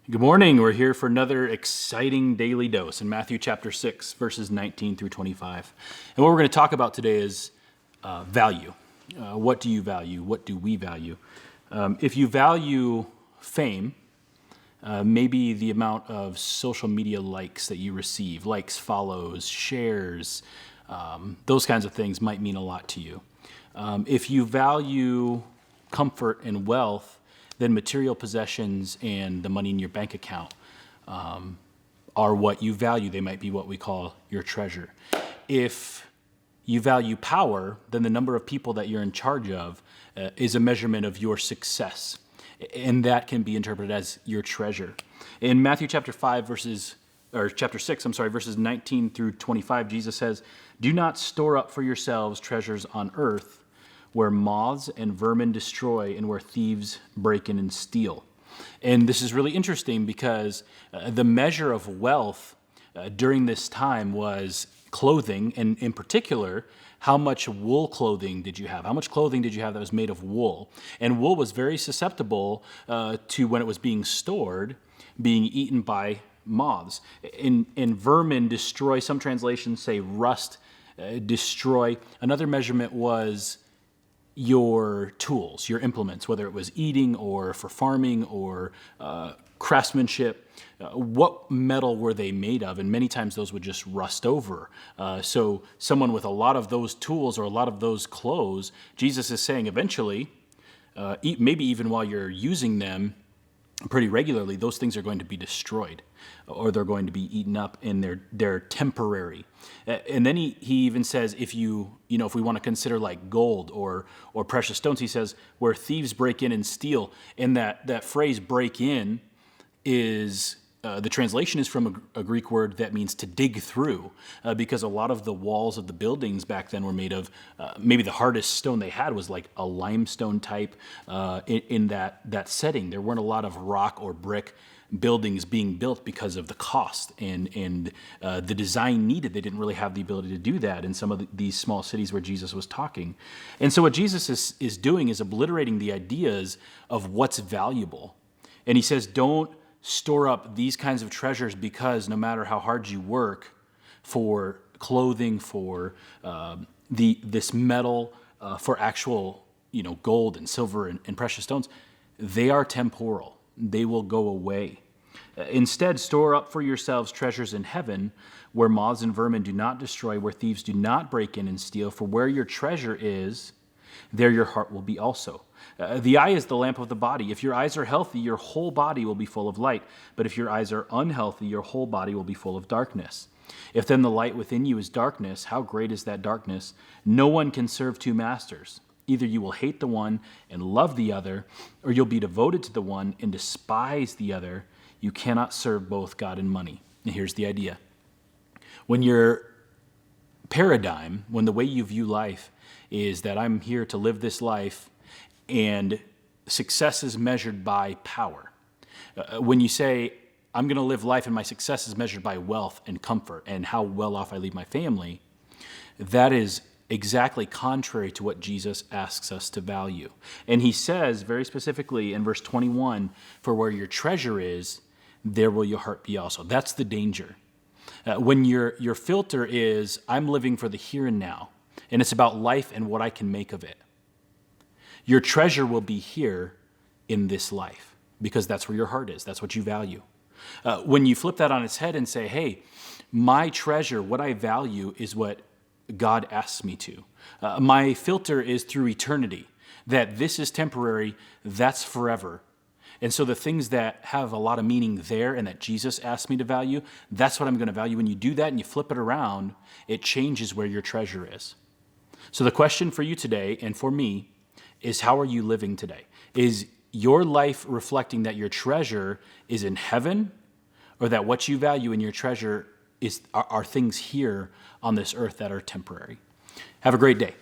Good morning. We're here for another exciting daily dose in Matthew chapter 6, verses 19 through 25. And what we're going to talk about today is value. What do you value? What do we value? If you value fame, maybe the amount of social media likes that you receive, likes, follows, shares, those kinds of things might mean a lot to you. If you value comfort and wealth, then material possessions and the money in your bank account are what you value. They might be what we call your treasure. If you value power, then the number of people that you're in charge of is a measurement of your success. And that can be interpreted as your treasure. In Matthew chapter 6, verses 19 through 25, Jesus says, "Do not store up for yourselves treasures on earth, where moths and vermin destroy and where thieves break in and steal." And this is really interesting because the measure of wealth during this time was clothing, and in particular, how much wool clothing did you have? How much clothing did you have that was made of wool? And wool was very susceptible to, when it was being stored, being eaten by moths. And vermin destroy, some translations say rust, destroy. Another measurement was your tools, your implements, whether it was eating or for farming or craftsmanship. What metal were they made of? And many times those would just rust over. So someone with a lot of those tools or a lot of those clothes, Jesus is saying eventually, maybe even while you're using them pretty regularly, those things are going to be destroyed or they're going to be eaten up, and they're temporary. And then he even says, if we want to consider like gold or precious stones, he says, where thieves break in and steal. And that phrase break in is, the translation is from a Greek word that means to dig through, because a lot of the walls of the buildings back then were made of, maybe the hardest stone they had was like a limestone type in that setting. There weren't a lot of rock or brick buildings being built because of the cost and the design needed. They didn't really have the ability to do that in some of these small cities where Jesus was talking. And so what Jesus is doing is obliterating the ideas of what's valuable. And he says, don't store up these kinds of treasures, because no matter how hard you work for clothing, for this metal, for actual gold and silver and precious stones, they are temporal. They will go away. Instead, store up for yourselves treasures in heaven, where moths and vermin do not destroy, where thieves do not break in and steal. For where your treasure is, there your heart will be also. The eye is the lamp of the body. If your eyes are healthy, your whole body will be full of light. But if your eyes are unhealthy, your whole body will be full of darkness. If then the light within you is darkness, how great is that darkness? No one can serve two masters. Either you will hate the one and love the other, or you'll be devoted to the one and despise the other. You cannot serve both God and money. And here's the idea. When your paradigm, when the way you view life is that I'm here to live this life and success is measured by power. When you say, I'm going to live life and my success is measured by wealth and comfort and how well off I leave my family, that is exactly contrary to what Jesus asks us to value. And he says very specifically in verse 21, for where your treasure is, there will your heart be also. That's the danger. When your filter is, I'm living for the here and now, and it's about life and what I can make of it, your treasure will be here in this life, because that's where your heart is. That's what you value. When you flip that on its head and say, hey, my treasure, what I value is what God asks me to. My filter is through eternity, that this is temporary, that's forever. And so the things that have a lot of meaning there and that Jesus asked me to value, that's what I'm going to value. When you do that and you flip it around, it changes where your treasure is. So the question for you today and for me is, how are you living today? Is your life reflecting that your treasure is in heaven, or that what you value in your treasure are things here on this earth that are temporary? Have a great day.